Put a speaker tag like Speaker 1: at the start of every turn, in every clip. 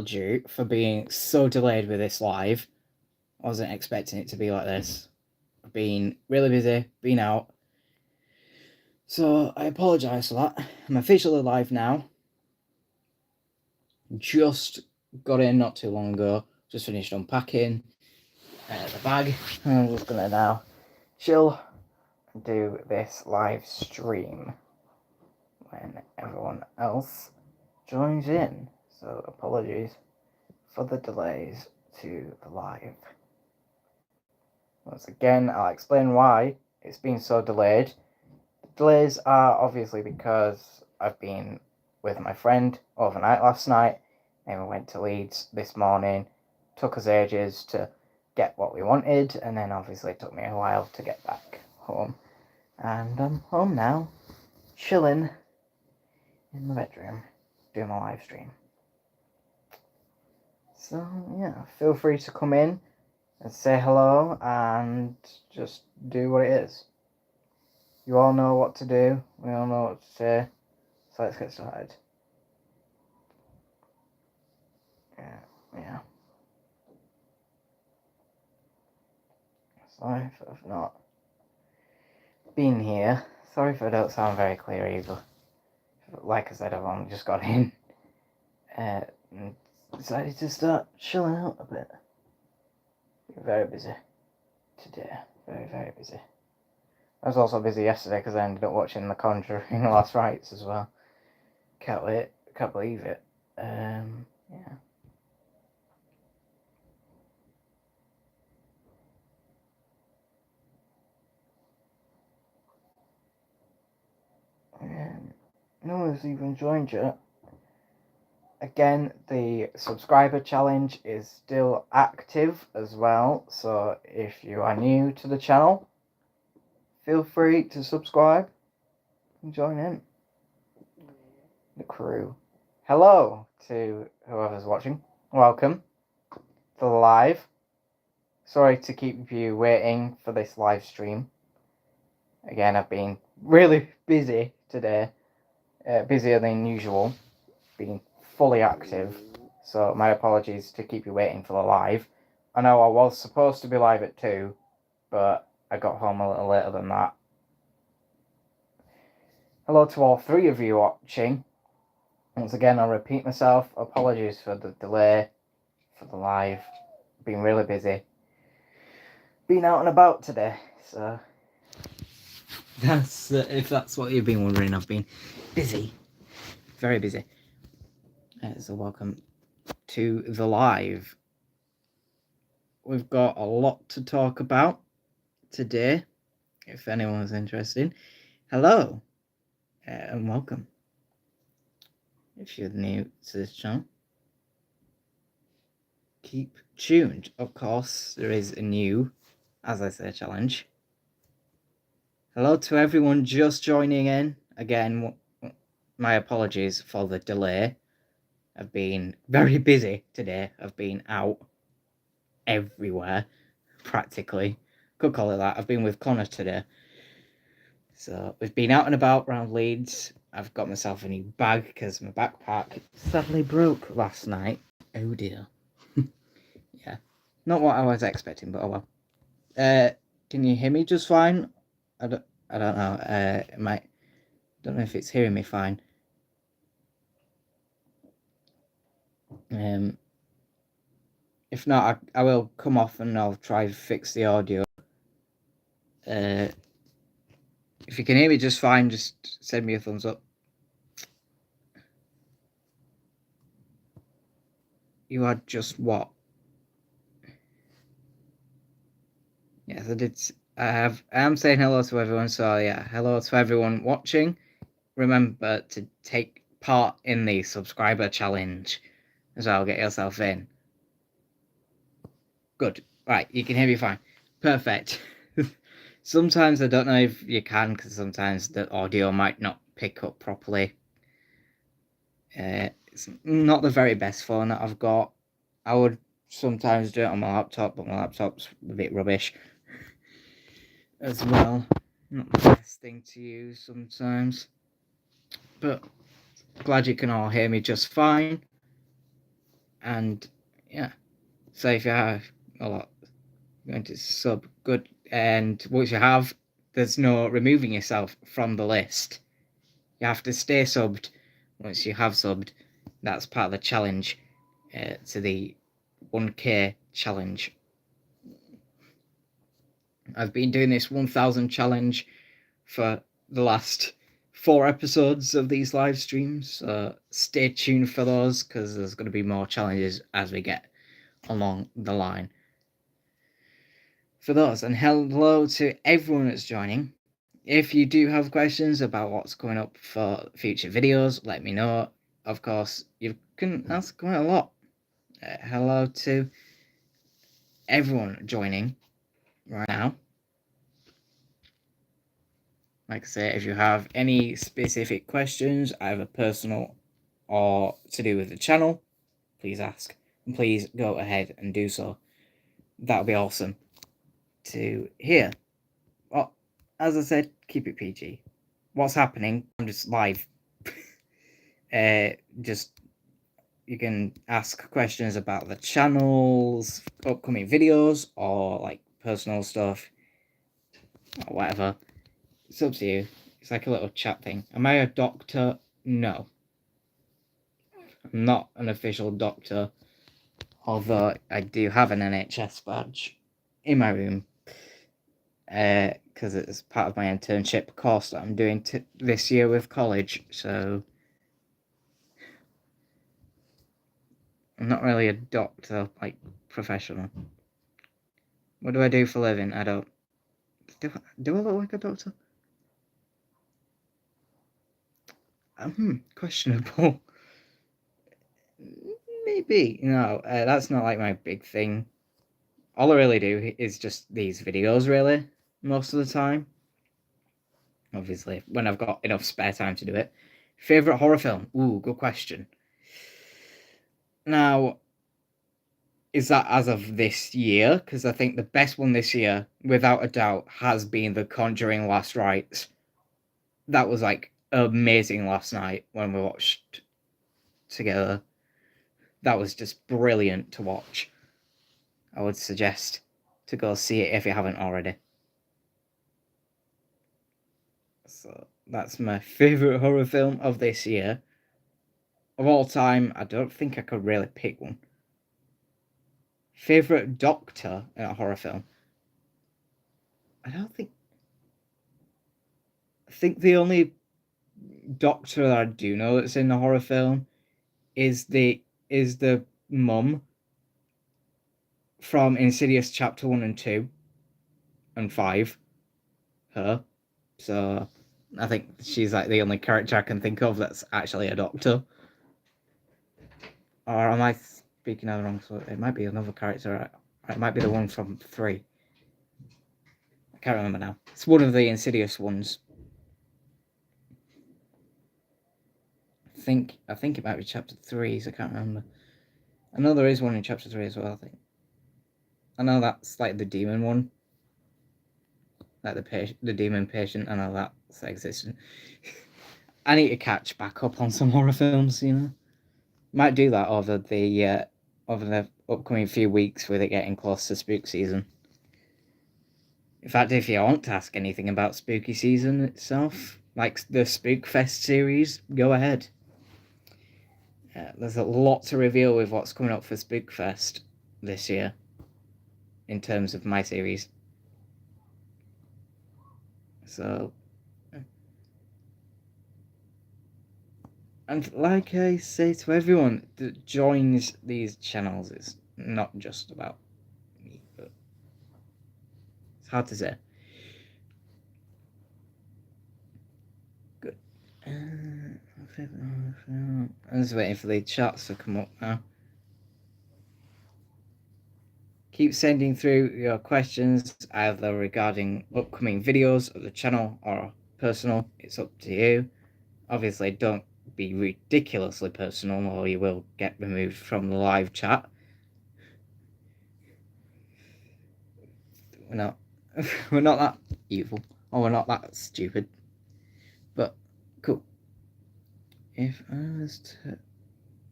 Speaker 1: apology for being so delayed with this live. I wasn't expecting it to be like this. I've been really busy, been out. So I apologise for that. I'm officially live now. Just got in not too long ago. Just finished unpacking the bag. I'm just gonna now chill and do this live stream when everyone else joins in. So apologies for the delays to the live. Once again, I'll explain why it's been so delayed. The delays are obviously because I've been with my friend overnight last night, and we went to Leeds this morning. Took us ages to get what we wanted, and then obviously it took me a while to get back home. And I'm home now, chilling in my bedroom, doing my live stream. So yeah, feel free to come in and say hello and just do what it is. You all know what to do, we all know what to say, so let's get started. Yeah. Sorry if I've not been here. Sorry if I don't sound very clear either. Like I said, I've only just got in and decided to start chilling out a bit. Very busy today. Very busy. I was also busy yesterday because I ended up watching The Conjuring Last Rites as well. Can't wait. Can't believe it. Yeah. No one's even joined yet. Again, the subscriber challenge is still active as well, so if you are new to the channel, feel free to subscribe and join in the crew. Hello to whoever's watching. Welcome to the live. Sorry to keep you waiting for this live stream. Again, I've been really busy today. Busier than usual. Been fully active. So my apologies to keep you waiting for the live. I know I was supposed to be live at 2, but I got home a little later than that. Hello to all 3 of you watching. Once again, I'll repeat myself. Apologies for the delay for the live. Been really busy. Been out and about today, so that's if that's what you've been wondering. I've been busy, very busy. So welcome to the live. We've got a lot to talk about today. If anyone's interested, hello and welcome. If you're new to this channel, keep tuned. Of course, there is a new, as I say, challenge. Hello to everyone just joining in. Again, my apologies for the delay. I've been very busy today. I've been out everywhere, practically. Could call it that. I've been with Connor today. So we've been out and about around Leeds. I've got myself a new bag because my backpack sadly broke last night. Oh dear. Yeah. Not what I was expecting, but oh well. Can you hear me just fine? I don't know. Don't know if it's hearing me fine. If not, I will come off and I'll try to fix the audio. If you can hear me just fine, just send me a thumbs up. You are just what? Yes, I am saying hello to everyone, so yeah, hello to everyone watching. Remember to take part in the subscriber challenge as well. Get yourself in. Good. Right, you can hear me fine. Perfect. Sometimes I don't know if you can, because sometimes the audio might not pick up properly. It's not the very best phone that I've got. I would sometimes do it on my laptop, but my laptop's a bit rubbish as well. Not the best thing to use sometimes. But glad you can all hear me just fine. And yeah, so if you have a lot, you're going to sub, good. And once you have, there's no removing yourself from the list. You have to stay subbed once you have subbed. That's part of the challenge to the 1K challenge. I've been doing this 1000 challenge for the last 4 episodes of these live streams, so stay tuned for those, because there's going to be more challenges as we get along the line for those. And hello to everyone that's joining. If you do have questions about what's coming up for future videos, let me know. Of course, you can ask quite a lot. Hello to everyone joining right now. Like I say, if you have any specific questions, either personal or to do with the channel, please ask. And please go ahead and do so. That would be awesome to hear. Well, as I said, keep it PG. What's happening? I'm just live. Just you can ask questions about the channel's upcoming videos or like personal stuff or whatever. It's up to you. It's like a little chat thing. Am I a doctor? No. I'm not an official doctor, although I do have an NHS badge in my room because it's part of my internship course that I'm doing this year with college, so I'm not really a doctor, like, professional. What do I do for a living? I don't... Do I look like a doctor? Questionable. Maybe. No, that's not like my big thing. All I really do is just these videos, really, most of the time. Obviously, when I've got enough spare time to do it. Favourite horror film? Ooh, good question. Now, is that as of this year? Because I think the best one this year, without a doubt, has been The Conjuring Last Rites. That was, like, amazing last night when we watched together. That was just brilliant to watch. I would suggest to go see it if you haven't already. So that's my favourite horror film of this year. Of all time, I don't think I could really pick one. Favourite doctor in a horror film? I think the only doctor that I do know that's in the horror film is the mum from Insidious Chapter 1 and 2 and 5. Her. So I think she's like the only character I can think of that's actually a doctor. Or am I speaking of the wrong sort? It might be another character. It might be the one from 3. I can't remember now. It's one of the Insidious ones. I think it might be chapter 3, so I can't remember. I know there is one in chapter 3 as well, I think. I know that's like the demon one. Like the demon patient, I know that's existing. I need to catch back up on some horror films, you know. Might do that over the upcoming few weeks with it getting close to spook season. In fact, if you want to ask anything about spooky season itself, like the Spookfest series, go ahead. There's a lot to reveal with what's coming up for Spookfest this year in terms of my series. So, and like I say to everyone that joins these channels, it's not just about me, but it's hard to say. Good. I'm just waiting for the chats to come up now. Keep sending through your questions, either regarding upcoming videos of the channel or personal. It's up to you. Obviously, don't be ridiculously personal or you will get removed from the live chat. We're not that evil, or we're not that stupid. But, cool. If I was to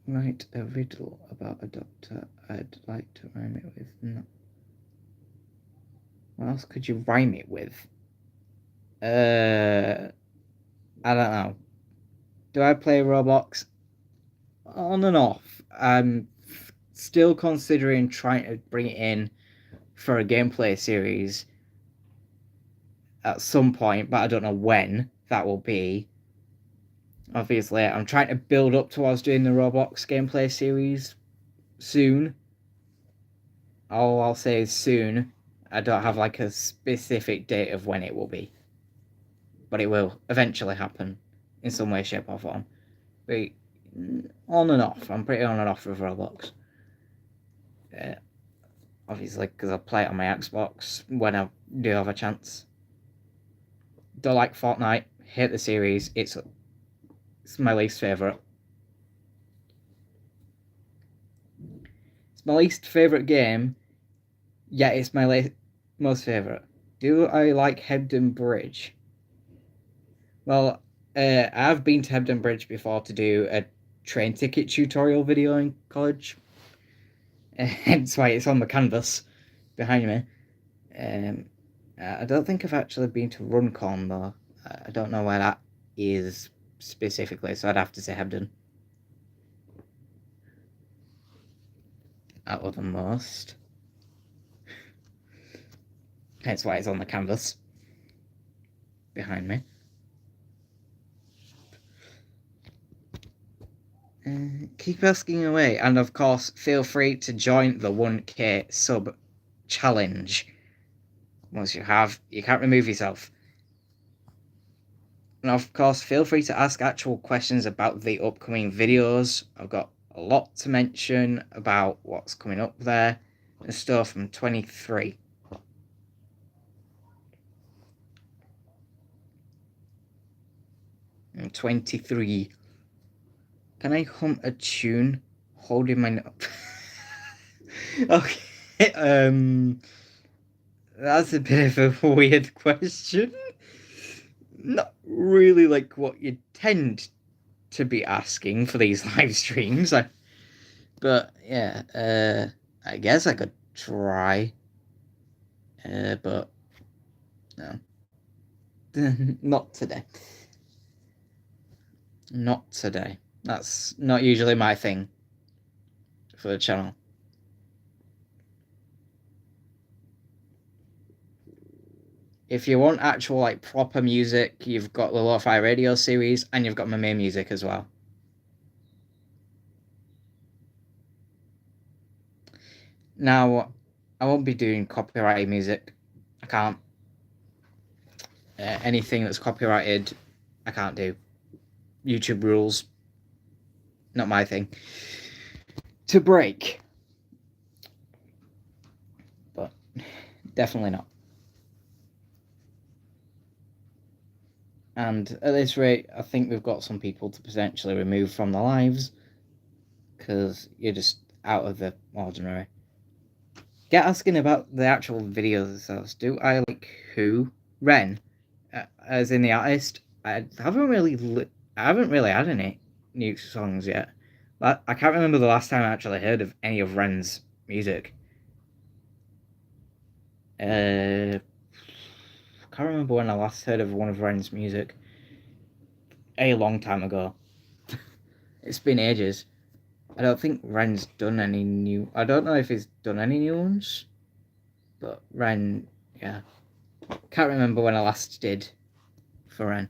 Speaker 1: Write a riddle about a doctor I'd like to rhyme it with. No. What else could you rhyme it with? I don't know. Do I play Roblox? On and off. I'm still considering trying to bring it in for a gameplay series at some point, but I don't know when that will be. Obviously, I'm trying to build up towards doing the Roblox gameplay series soon. All I'll say is soon. I don't have like a specific date of when it will be, but it will eventually happen in some way, shape, or form. But on and off. I'm pretty on and off with Roblox. Obviously, because I play it on my Xbox when I do have a chance. Don't like Fortnite. Hate the series. It's my least favourite. It's my least favourite game, yet it's my most favourite. Do I like Hebden Bridge? Well, I've been to Hebden Bridge before to do a train ticket tutorial video in college. Hence why it's on the canvas behind me. I don't think I've actually been to Runcorn though. I don't know where that is specifically, so I'd have to say Hebden. Out of the most. Hence why it's on the canvas behind me. Keep asking away, and of course, feel free to join the 1K sub challenge. Once you can't remove yourself. And of course, feel free to ask actual questions about the upcoming videos. I've got a lot to mention about what's coming up there and stuff from 23. And 23. Can I hum a tune holding my nose? Okay, that's a bit of a weird question. Not really like what you tend to be asking for these live streams. But yeah, I guess I could try. But no. Not today. Not today. That's not usually my thing for the channel. If you want actual like proper music, you've got the Lo-Fi Radio series and you've got my main music as well. Now, I won't be doing copyrighted music. I can't. Anything that's copyrighted, I can't do. YouTube rules. Not my thing. To break. But definitely not. And at this rate, I think we've got some people to potentially remove from the lives. Because you're just out of the ordinary. Get asking about the actual videos themselves. Do I like who? Ren. As in the artist. I haven't really had any new songs yet. I can't remember the last time I actually heard of any of Ren's music. Can't remember when I last heard of one of Ren's music. A long time ago. It's been ages. I don't think Ren's done any new... I don't know if he's done any new ones. But Ren, yeah. Can't remember when I last did for Ren.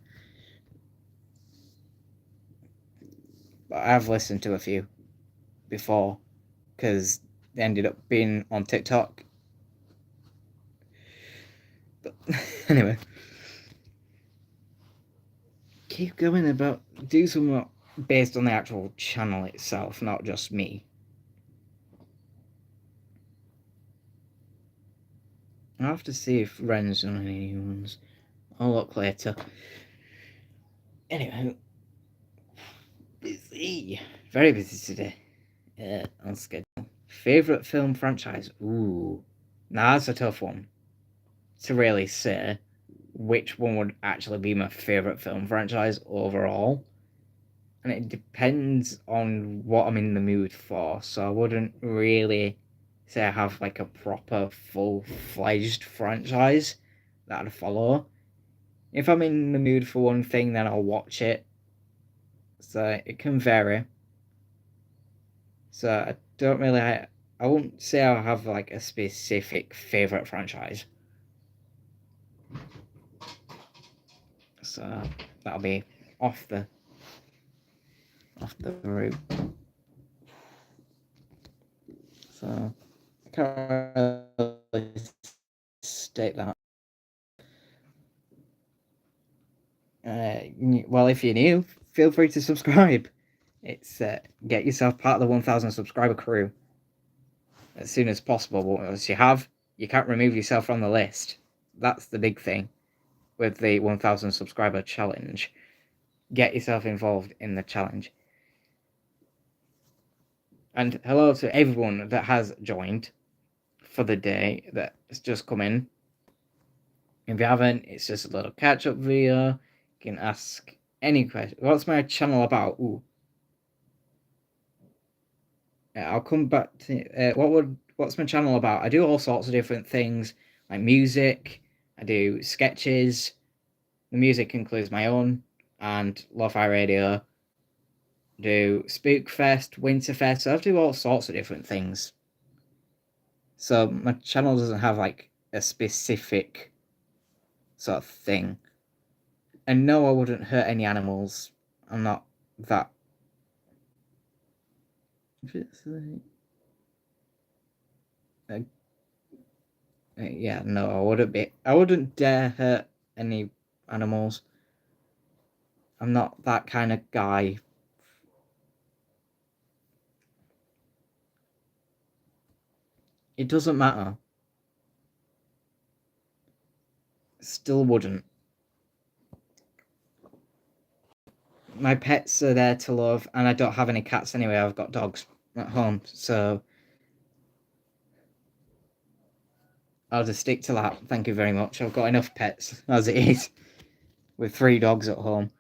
Speaker 1: But I've listened to a few before. Because they ended up being on TikTok. But anyway. Keep going about... Do something based on the actual channel itself, not just me. I'll have to see if Ren's done any new ones. I'll look later. Anyway, busy. Very busy today. On schedule. Favourite film franchise? Ooh. Now that's a tough one to really say which one would actually be my favourite film franchise overall. and it depends on what I'm in the mood for. So I wouldn't really say I have like a proper full-fledged franchise that I'd follow. If I'm in the mood for one thing, then I'll watch it. So it can vary. So I don't really. I won't say I have like a specific favorite franchise. So that'll be off the route. So I can't really state that. Well, if you're new, feel free to subscribe. It's get yourself part of the 1,000 subscriber crew as soon as possible. Once you can't remove yourself from the list. That's the big thing with the 1,000 subscriber challenge. Get yourself involved in the challenge. And hello to everyone that has joined for the day that's just come in. If you haven't, it's just a little catch-up video. You can ask any question. What's my channel about? Ooh. I'll come back to what's my channel about? I do all sorts of different things, like music. I do sketches. The music includes my own and lo-fi radio. I do Spookfest, Winterfest. I do all sorts of different things. So my channel doesn't have like a specific sort of thing. And no, I wouldn't hurt any animals. I'm not that. Yeah, no, I wouldn't be. I wouldn't dare hurt any animals. I'm not that kind of guy. It doesn't matter. Still wouldn't. My pets are there to love, and I don't have any cats anyway. I've got dogs at home, so I'll just stick to that. Thank you very much. I've got enough pets as it is, with 3 dogs at home.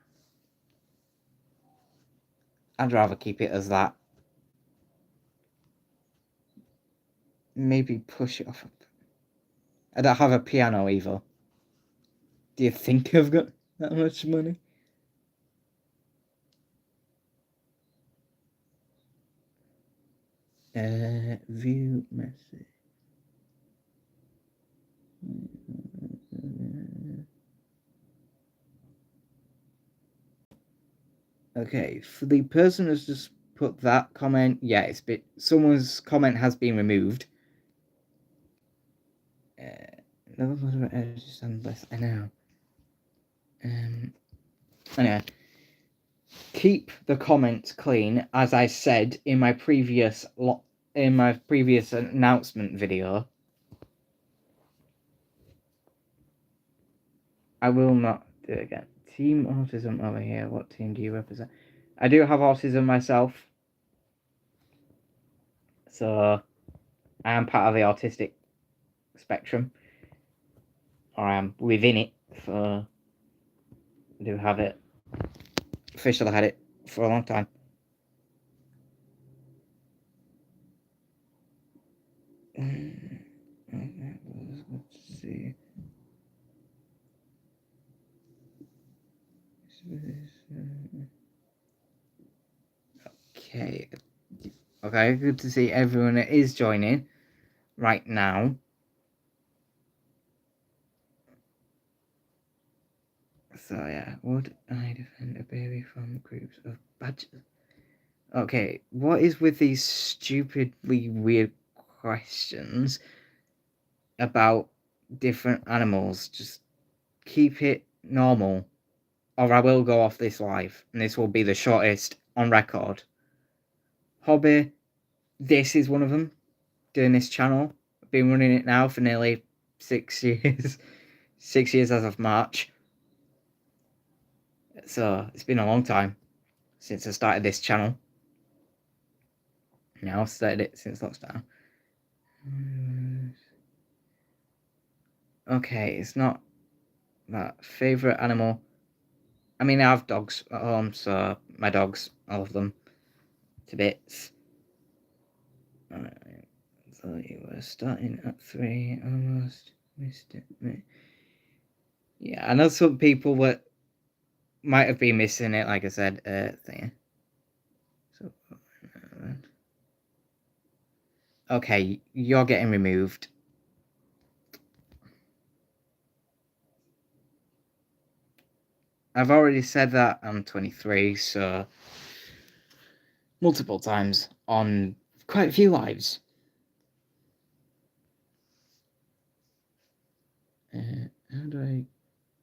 Speaker 1: I'd rather keep it as that. Maybe push it off. I don't have a piano either. Do you think I've got that much money? View message. Okay, for the person who's just put that comment, yeah, it's been someone's comment has been removed. I know. Anyway, keep the comments clean, as I said in my previous announcement video. I will not do it again. Team Autism over here. What team do you represent? I do have autism myself, so I am part of the autistic spectrum, or I am within it. So I do have it. Officially had it for a long time. Let's see. Okay. Okay, good to see everyone that is joining right now. So yeah, would I defend a baby from groups of badgers? Okay, what is with these stupidly weird questions about different animals? Just keep it normal, or I will go off this live, and this will be the shortest on record. Hobby, this is one of them. Doing this channel, I've been running it now for nearly 6 years. 6 years as of March. So it's been a long time since I started this channel. Now I've started it since lockdown. Okay, it's not that. Favorite animal? I mean, I have dogs at home, so my dogs, I love them to bits. Alright, so you were starting at 3, almost missed it. Yeah, I know some people might have been missing it, like I said, thing. So, okay, you're getting removed. I've already said that I'm 23, so multiple times on quite a few lives. How do I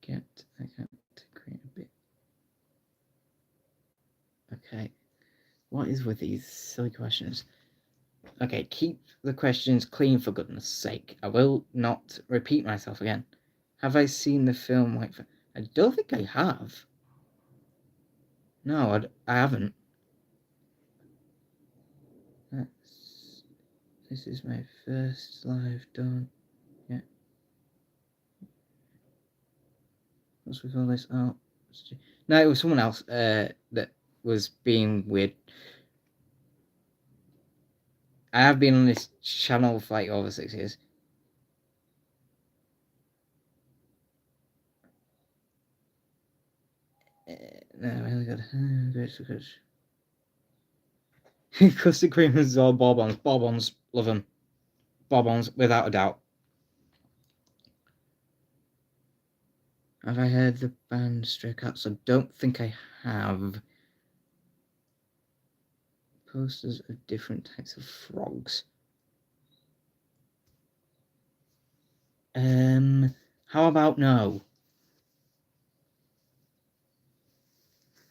Speaker 1: get to create a bit? Okay, what is with these silly questions? Okay, keep the questions clean for goodness sake. I will not repeat myself again. Have I seen the film White? I don't think I have. No, I haven't. This is my first live done. Yeah. What's with all this? Oh, no, it was someone else that was being weird. I have been on this channel for like over 6 years. No, really good. Custard creamers or bonbons. Bonbons, love them. Bonbons, without a doubt. Have I heard the band Stray Cats? I don't think I have. Posters of different types of frogs. How about no?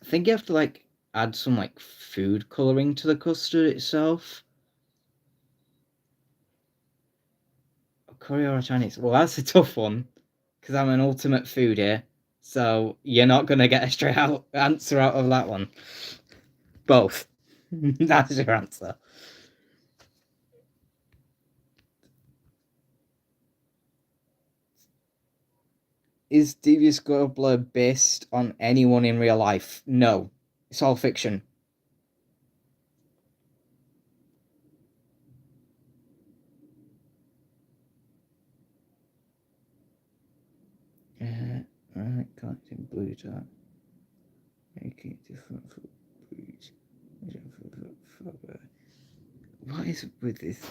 Speaker 1: I think you have to like add some like food colouring to the custard itself. Curry or Chinese? Well, that's a tough one because I'm an ultimate foodie, so you're not gonna get a straight out answer out of that one. Both. That's your answer. Is Devious Gobbler based on anyone in real life? No, it's all fiction. Right, collecting blue dot. Making it different for breeds. What is with this?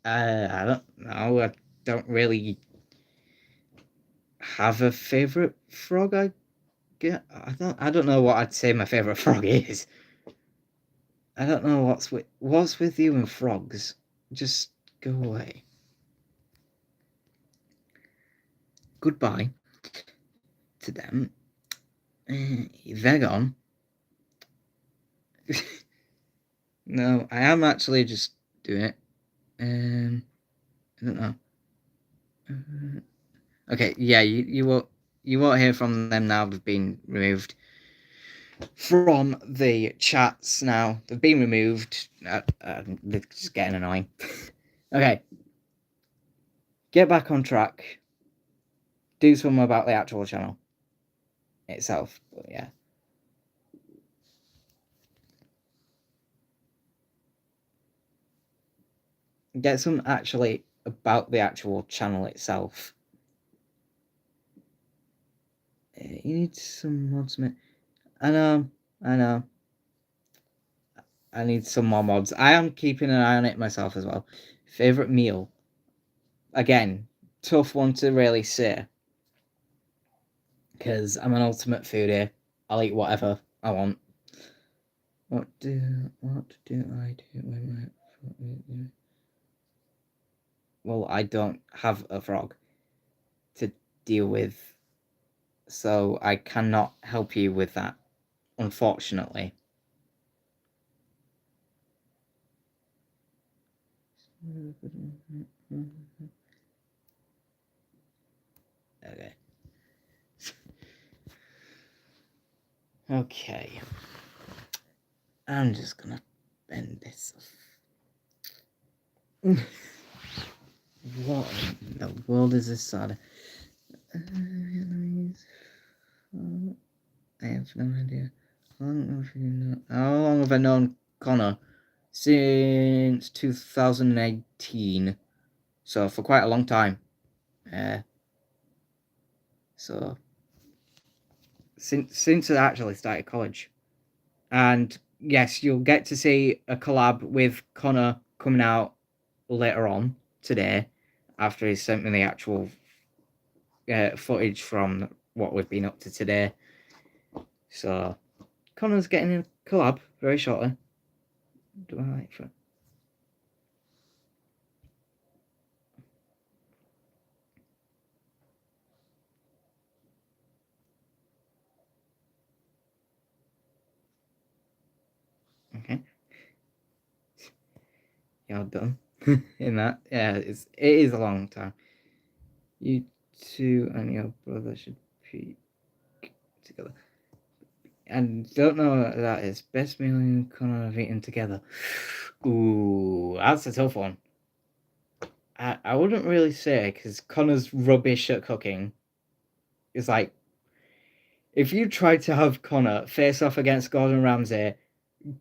Speaker 1: I don't know. I don't really have a favorite frog. I don't know what I'd say my favorite frog is. I don't know what's with you and frogs. Just go away. Goodbye to them. They're gone. No, I am actually just doing it. I don't know. Okay, yeah, you won't hear from them now. They've been removed from the chats now. They've been removed. They're just getting annoying. Okay, get back on track. Do something about the actual channel itself. But yeah. Get some actually about the actual channel itself. You need some mods, mate. I know. I need some more mods. I am keeping an eye on it myself as well. Favorite meal? Again, tough one to really say. Because I'm an ultimate foodie. I'll eat whatever I want. What do I do when my... Well, I don't have a frog to deal with, so I cannot help you with that, unfortunately. Okay. Okay. I'm just gonna bend this. What in the world is this sad? I have no idea. How long have I known Connor? Since 2018. So for quite a long time. So since I actually started college. And yes, you'll get to see a collab with Connor coming out later on today, after he sent me the actual footage from what we've been up to today. So Connor's getting a collab very shortly. Do I like for? Okay, you're done in that. Yeah, it is a long time. You two and your brother should be together. And don't know what that is. Best meal and Connor have eaten together. Ooh, that's a tough one. I wouldn't really say, because Connor's rubbish at cooking. It's like, if you tried to have Connor face off against Gordon Ramsay,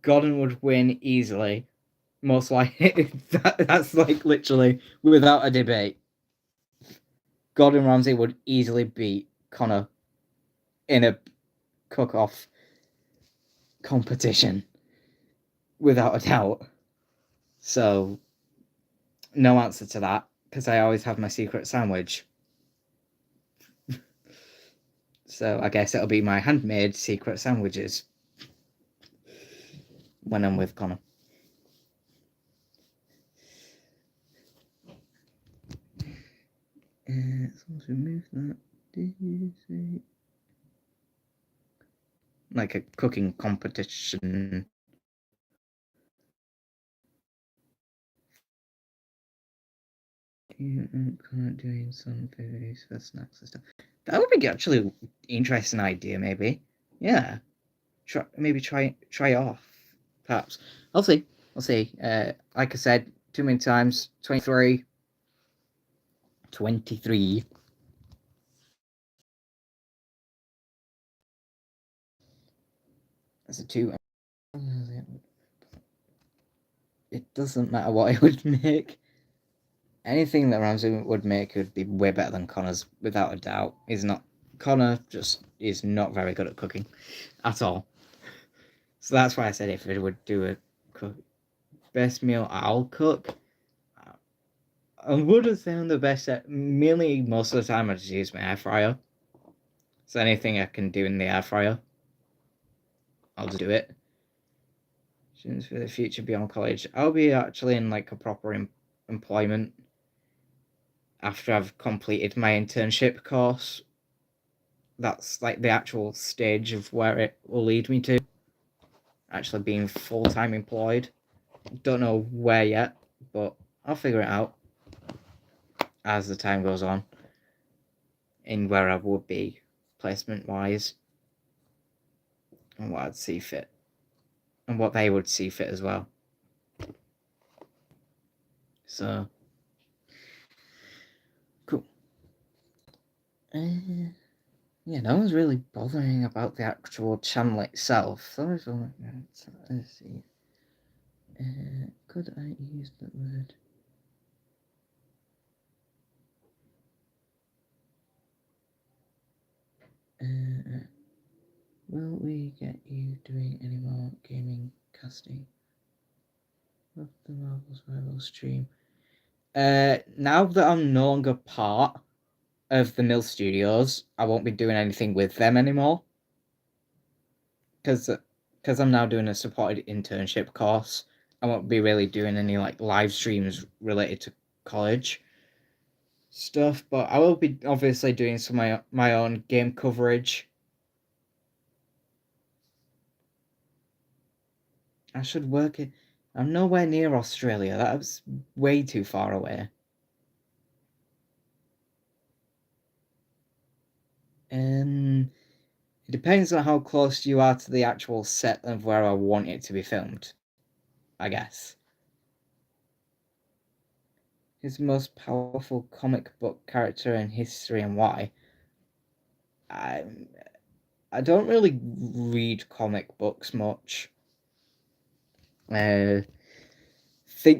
Speaker 1: Gordon would win easily. Most likely. That's like literally without a debate. Gordon Ramsay would easily beat Connor in a cook-off competition. Without a doubt. So, no answer to that, because I always have my secret sandwich. So I guess it'll be my handmade secret sandwiches when I'm with Connor. Someone's removed that. Did you say? Like a cooking competition. Connor doing some videos for snacks and stuff. That would be actually an interesting idea, maybe. Yeah. Maybe try it off. Perhaps. I'll see. Like I said, too many times. 23. 23. That's a 2. It doesn't matter what I would make. Anything that Ramsay would make would be way better than Connor's, without a doubt. Connor just is not very good at cooking at all. So that's why I said if it would do a best meal I'll cook, I wouldn't say I'm the best at. Mainly, most of the time I just use my air fryer. So anything I can do in the air fryer, I'll just do it. Students for the future beyond college. I'll be actually in like a proper employment after I've completed my internship course. That's like the actual stage of where it will lead me to. Actually being full-time employed. Don't know where yet, but I'll figure it out as the time goes on, in where I would be placement-wise, and what I'd see fit, and what they would see fit as well. So, cool. Yeah, no one's really bothering about the actual channel itself. Let's see. Could I use that word? Will we get you doing any more gaming casting? Of the Marvel's Rival stream. Now that I'm no longer part of the Mill Studios, I won't be doing anything with them anymore. Because I'm now doing a supported internship course, I won't be really doing any like live streams related to college stuff. But I will be obviously doing some of my own game coverage. I should work it. I'm nowhere near Australia. That was way too far away. It depends on how close you are to the actual set of where I want it to be filmed, I guess. his most powerful comic book character in history and why. I I don't really read comic books much. Think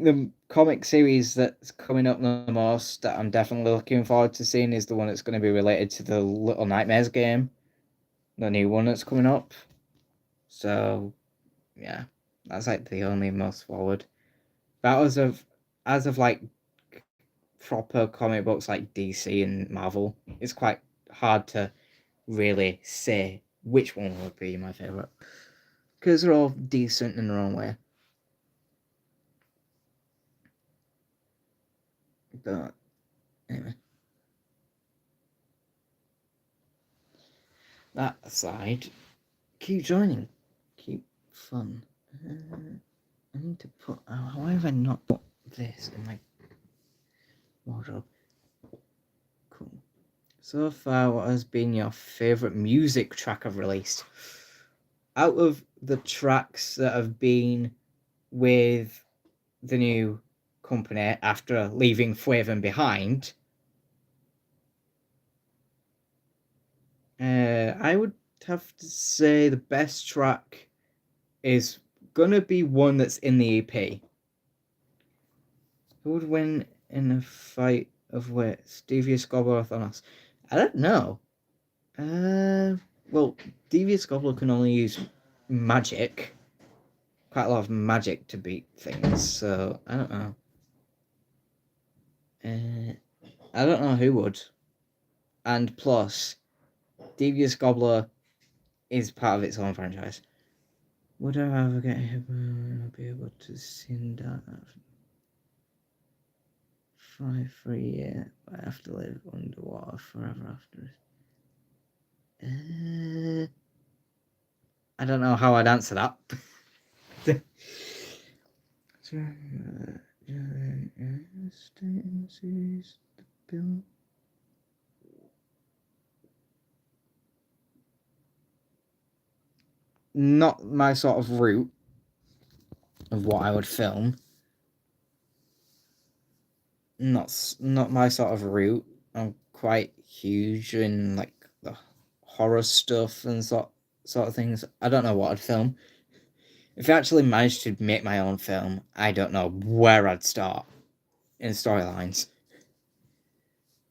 Speaker 1: the comic series that's coming up the most that I'm definitely looking forward to seeing is the one that's going to be related to the Little Nightmares game, the new one that's coming up. So yeah, that's like the only most forward. But as of like proper comic books like DC and Marvel, it's quite hard to really say which one would be my favorite because they're all decent in their own way. But anyway, that aside, keep joining, keep fun. I need to put. Why have I not put this in my wardrobe? Cool. So far, what has been your favorite music track I've released? Out of the tracks that have been with the new company after leaving Flavin behind, I would have to say the best track is gonna be one that's in the EP. Who would win in a fight of wits? Devious Gobbler or Thanos? I don't know. Well, Devious Gobbler can only use magic. Quite a lot of magic to beat things, so I don't know. I don't know who would. And plus, Devious Gobbler is part of its own franchise. Would I ever get hit and be able to sing that? 5 for a year, but I have to live underwater forever after. I don't know how I'd answer that. Not my sort of route of what I would film. Not my sort of route. I'm quite huge in like the horror stuff and sort of things. I don't know what I'd film. If I actually managed to make my own film, I don't know where I'd start in storylines.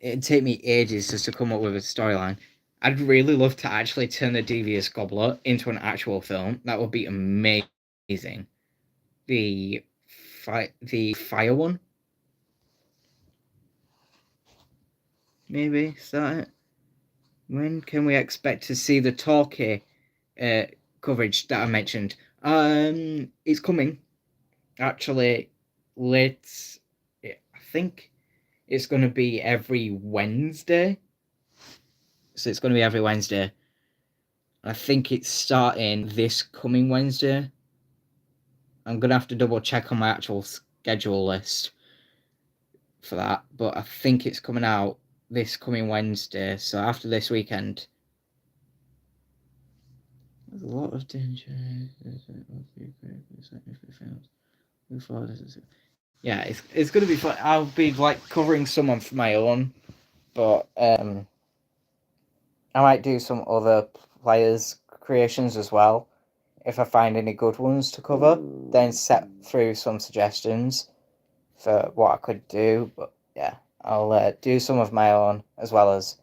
Speaker 1: It'd take me ages just to come up with a storyline. I'd really love to actually turn the Devious Gobbler into an actual film. That would be amazing. The the fire one, maybe. Is that it? When can we expect to see the Torquay coverage that I mentioned? It's coming. Actually, late. I think it's going to be every Wednesday. So it's going to be every Wednesday. I think it's starting this coming Wednesday. I'm going to have to double check on my actual schedule list for that, but I think it's coming out this coming Wednesday. So after this weekend, there's a lot of danger. Yeah, it's going to be fun. I'll be like covering someone for my own, but I might do some other players' creations as well. If I find any good ones to cover, then set through some suggestions for what I could do. But yeah, I'll do some of my own as well as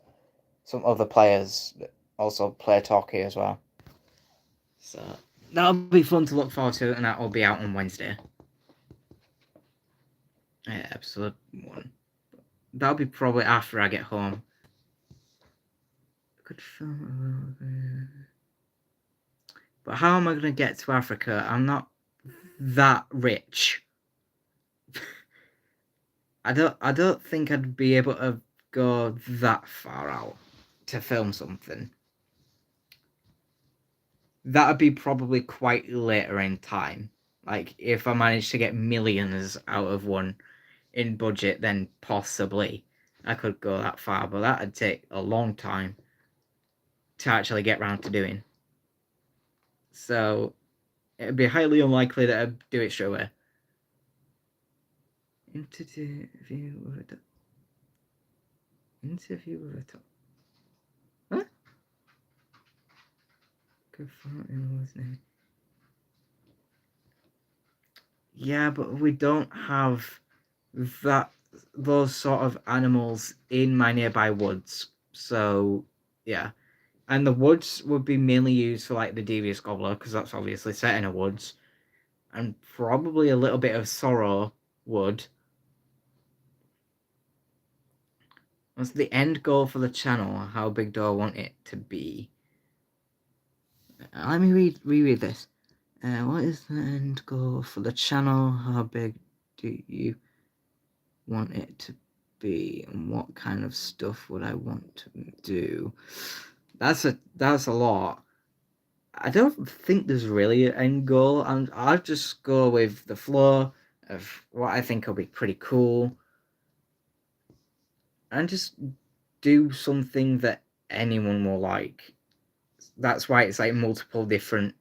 Speaker 1: some other players that also play Talkie as well. So that'll be fun to look forward to, and that will be out on Wednesday. Yeah, episode 1. That'll be probably after I get home. Good film. But how am I going to get to Africa? I'm not that rich. I don't think I'd be able to go that far out to film something. That'd be probably quite later in time. Like if I managed to get millions out of one in budget, then possibly I could go that far, but that'd take a long time to actually get round to doing. So it'd be highly unlikely that I'd do it straight away. Interview with a interview with a top. What? Good in his name. Yeah, but we don't have those sort of animals in my nearby woods. So yeah, and the woods would be mainly used for like the devious gobbler because that's obviously set in a woods, and probably a little bit of sorrow wood. What's the end goal for the channel? How big do I want it to be? Let me reread this. What is the end goal for the channel? How big do you want it to be? And what kind of stuff would I want to do? That's a lot. I don't think there's really an end goal. I'll just go with the flow of what I think will be pretty cool. And just do something that anyone will like. That's why it's like multiple different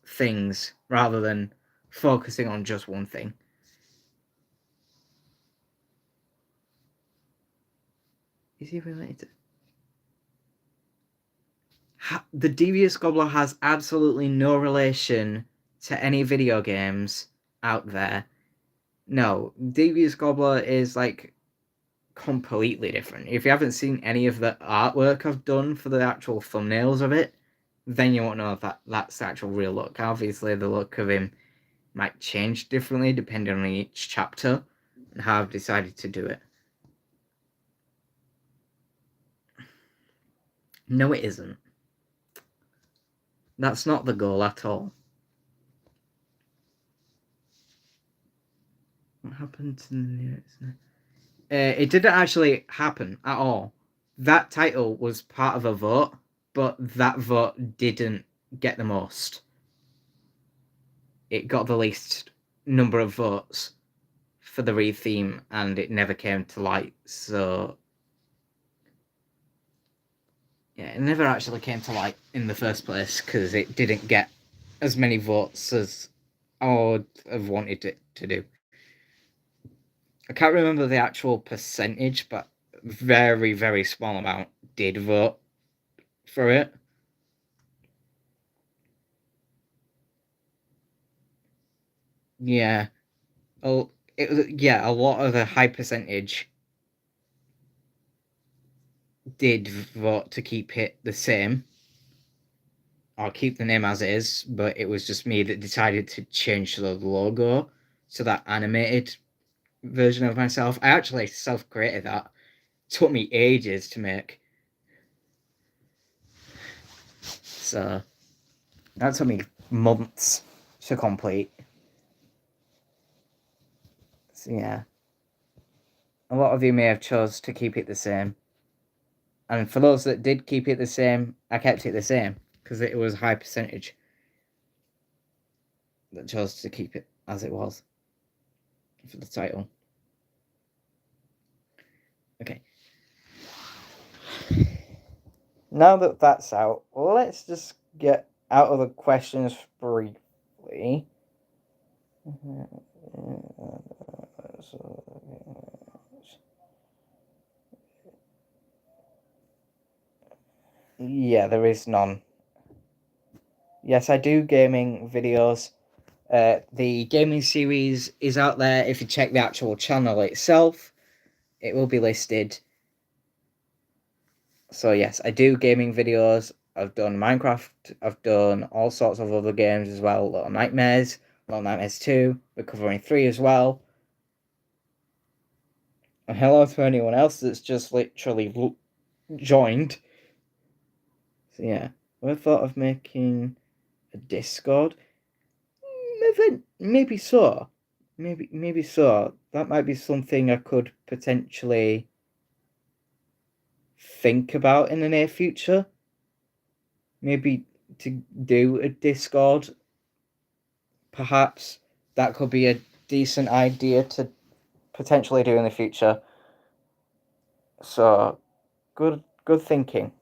Speaker 1: things rather than focusing on just one thing. Is he related? The Devious Gobbler has absolutely no relation to any video games out there. No, Devious Gobbler is like completely different. If you haven't seen any of the artwork I've done for the actual thumbnails of it, then you won't know if that's the actual real look. Obviously, the look of him might change differently depending on each chapter and how I've decided to do it. No, it isn't. That's not the goal at all. What happened to the lyrics? It didn't actually happen at all. That title was part of a vote, but that vote didn't get the most. It got the least number of votes for the re-theme, and it never came to light, so yeah, it never actually came to light in the first place, because it didn't get as many votes as I would have wanted it to do. I can't remember the actual percentage, but very, very small amount did vote for it. Yeah. Oh, a lot of a high percentage did vote to keep it the same, or keep the name as it is, but it was just me that decided to change the logo to that animated version of myself. I actually self-created that. It took me ages to make. So that took me months to complete. So yeah. A lot of you may have chose to keep it the same. And for those that did keep it the same, I kept it the same because it was a high percentage that chose to keep it as it was for the title. Okay. Now that that's out, let's just get out of the questions briefly. Yeah, there is none. Yes, I do gaming videos. The gaming series is out there. If you check the actual channel itself, it will be listed. So yes, I do gaming videos. I've done Minecraft. I've done all sorts of other games as well. Little Nightmares 2. We're covering 3 as well. And hello to anyone else that's just literally joined. So yeah, I thought of making a Discord. Maybe so. Maybe so. That might be something I could potentially think about in the near future. Maybe to do a Discord. Perhaps that could be a decent idea to potentially do in the future. So good thinking.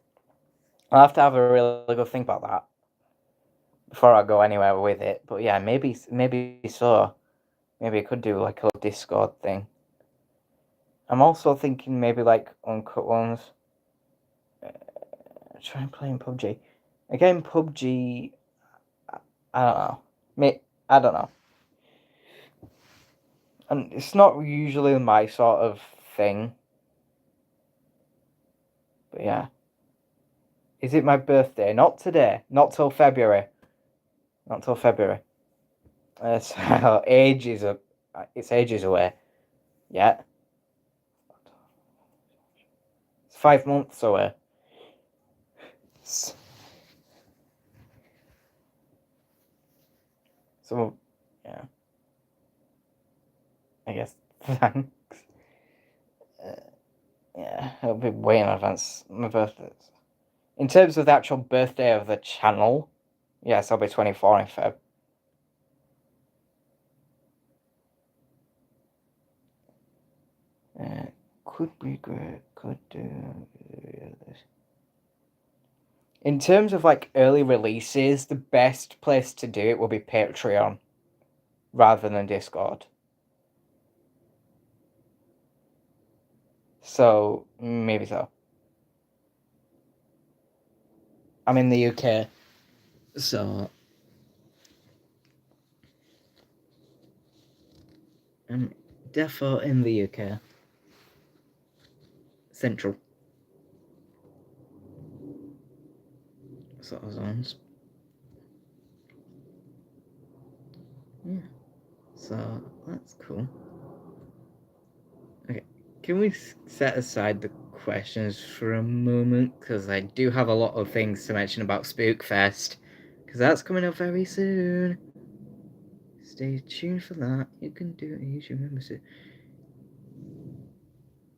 Speaker 1: I'll have to have a really good think about that before I go anywhere with it. But yeah, maybe so. maybe I could do like a Discord thing. I'm also thinking maybe like uncut ones. Try playing PUBG. Again, PUBG. I don't know. I don't know. And it's not usually my sort of thing. But yeah. Is it my birthday? Not today. Not till February. Not till February. So ages. It's ages away. Yeah. It's 5 months away. So, yeah. I guess thanks. Yeah, it'll be way in advance. My birthday. In terms of the actual birthday of the channel, yes, I'll be 24 in Feb. Could be great. Could do this. In terms of like early releases, the best place to do it will be Patreon rather than Discord. So maybe so. I'm in the UK, so I'm defo in the UK. Central sort of zones. Yeah. So that's cool. Okay, can we set aside the questions for a moment? Because I do have a lot of things to mention about Spookfest. Because that's coming up very soon. Stay tuned for that. You can do it. You should remember to.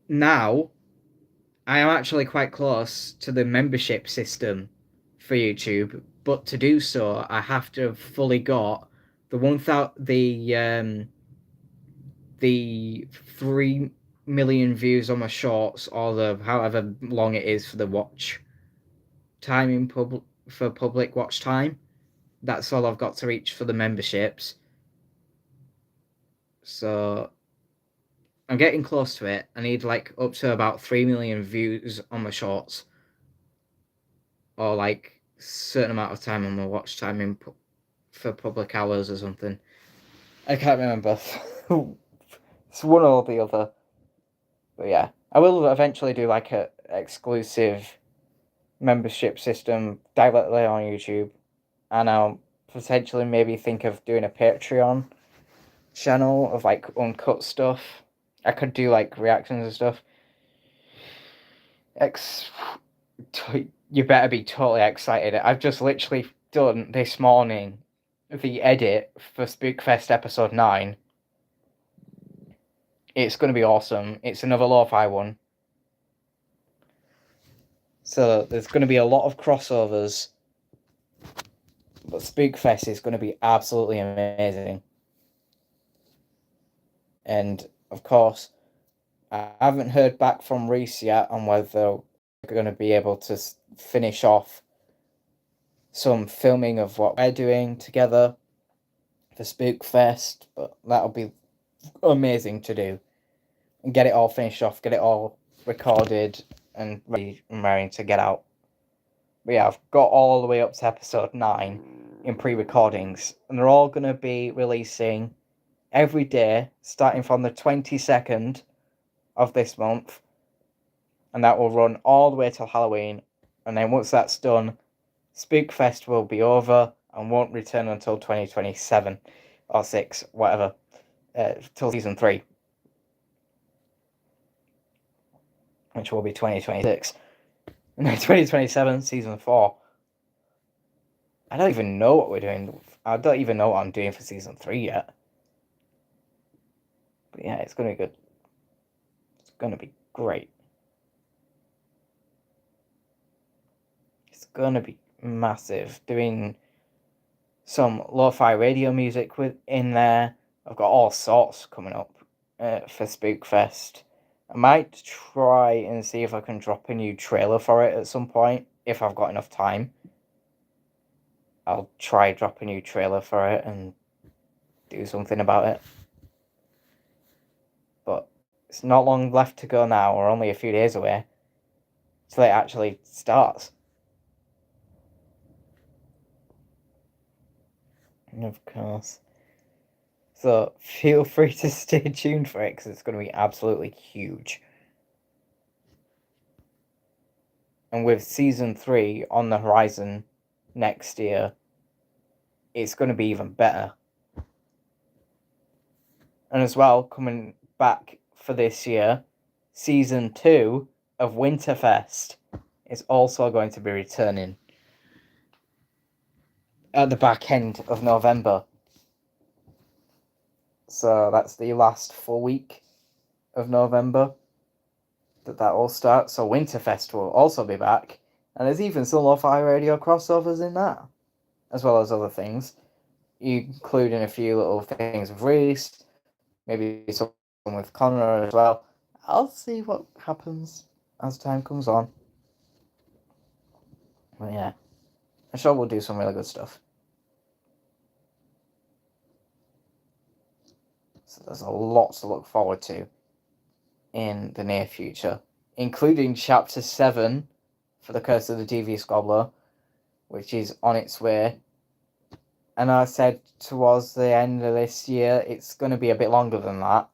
Speaker 1: Now, I am actually quite close to the membership system for YouTube, but to do so, I have to have fully got the 3 million views on my shorts, or the however long it is for the watch time in public watch time. That's all I've got to reach for the memberships. So I'm getting close to it. I need like up to about 3 million views on my shorts, or like a certain amount of time on my watch time for public hours or something. I can't remember. It's one or the other. But yeah, I will eventually do like a exclusive membership system directly on YouTube, and I'll potentially maybe think of doing a Patreon channel of like uncut stuff. I could do like reactions and stuff. You better be totally excited. I've just literally done this morning the edit for Spookfest episode 9. It's going to be awesome. It's another lo-fi one. So there's going to be a lot of crossovers. But Spookfest is going to be absolutely amazing. And of course, I haven't heard back from Reese yet on whether we're going to be able to finish off some filming of what we're doing together for Spookfest, but that'll be amazing to do. And get it all finished off, get it all recorded and ready to get out. But yeah, I've got all the way up to episode 9 in pre-recordings, and they're all going to be releasing every day, starting from the 22nd of this month, and that will run all the way till Halloween. And then once that's done, Spookfest will be over and won't return until 2027 or 6, whatever, till season 3, which will be 2026. And then 2027, season 4. I don't even know what we're doing. I don't even know what I'm doing for season 3 yet. But yeah, it's going to be good. It's going to be great. It's going to be massive. Doing some lo-fi radio music in there. I've got all sorts coming up for Spookfest. I might try and see if I can drop a new trailer for it at some point, if I've got enough time. I'll try drop a new trailer for it and do something about it. It's not long left to go now. We're only a few days away till it actually starts. Of course. So feel free to stay tuned for it because it's going to be absolutely huge. And with season 3 on the horizon next year, it's going to be even better. And as well, coming back for this year, season 2 of Winterfest is also going to be returning at the back end of November. So that's the last full week of November that all starts. So Winterfest will also be back, and there's even some lo-fi radio crossovers in that, as well as other things, including a few little things with Reese, maybe some with Connor as well. I'll see what happens as time comes on. But yeah, I'm sure we'll do some really good stuff. So there's a lot to look forward to in the near future, including Chapter 7 for The Curse of the Devious Gobbler, which is on its way. And I said towards the end of this year, it's going to be a bit longer than that,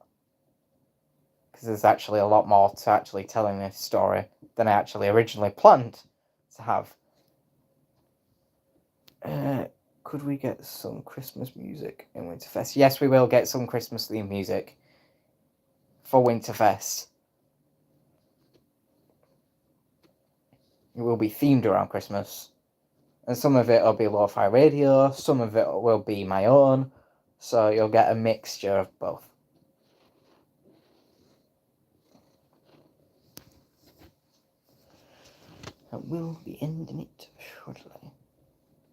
Speaker 1: because there's actually a lot more to actually telling this story than I actually originally planned to have. Could we get some Christmas music in Winterfest? Yes, we will get some Christmas themed music for Winterfest. It will be themed around Christmas. And some of it will be lo-fi radio, some of it will be my own, so you'll get a mixture of both. I will be ending it shortly.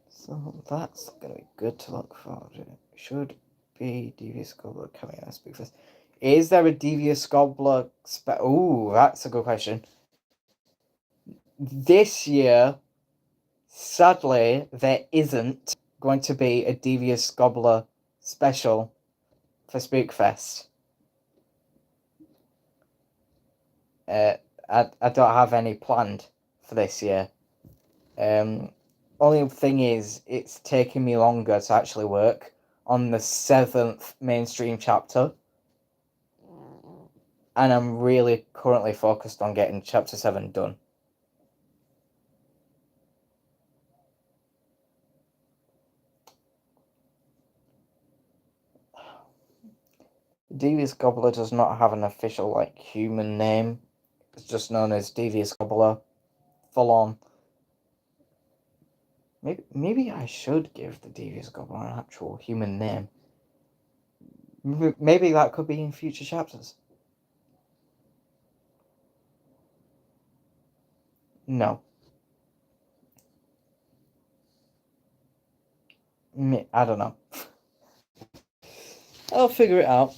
Speaker 1: So that's going to be good to look forward to. Should be Devious Gobbler coming out Speak First. Is there a Devious Gobbler Ooh, that's a good question. This year, sadly, there isn't going to be a Devious Gobbler special for Spookfest. I don't have any planned for this year. Only thing is, it's taking me longer to actually work on the 7th mainstream chapter, and I'm really currently focused on getting chapter 7 done. Devious Gobbler does not have an official human name. It's just known as Devious Gobbler, full on. Maybe I should give the Devious Gobbler an actual human name. Maybe that could be in future chapters. No. I don't know. I'll figure it out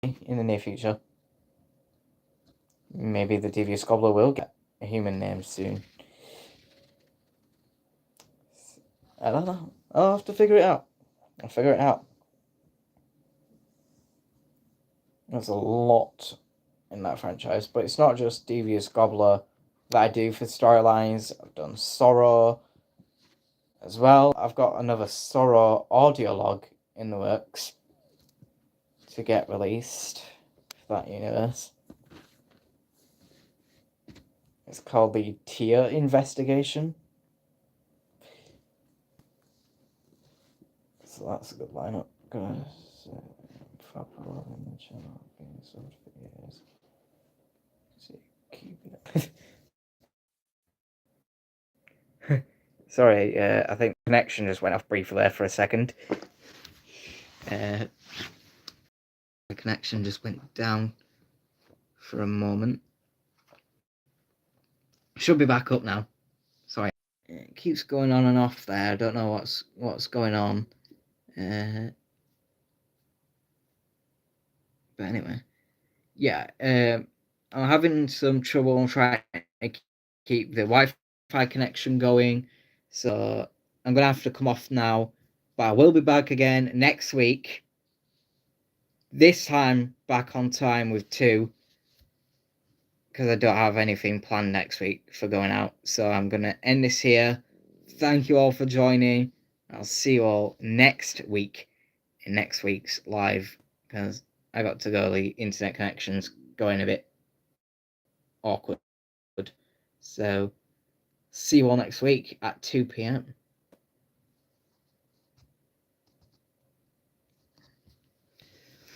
Speaker 1: in the near future. Maybe the Devious Gobbler will get a human name soon. I don't know. I'll have to figure it out. I'll figure it out. There's a lot in that franchise, but it's not just Devious Gobbler that I do for storylines. I've done Sorrow as well. I've got another Sorrow audio log in the works to get released for that universe. It's called the Tier Investigation. So that's a good lineup, guys. Proper in the channel being sold for years. So keep it. Sorry, I think the connection just went off briefly there for a second. The connection just went down for a moment. Should be back up now. Sorry, it keeps going on and off there. I don't know what's going on. But anyway, yeah, I'm having some trouble trying to keep the Wi-Fi connection going, so I'm gonna have to come off now. But I will be back again next week. This time back on time with 2. because I don't have anything planned next week for going out. So I'm going to end this here. Thank you all for joining. I'll see you all next week in next week's live, because I got to go, the internet connection's going a bit awkward. So see you all next week at 2 p.m.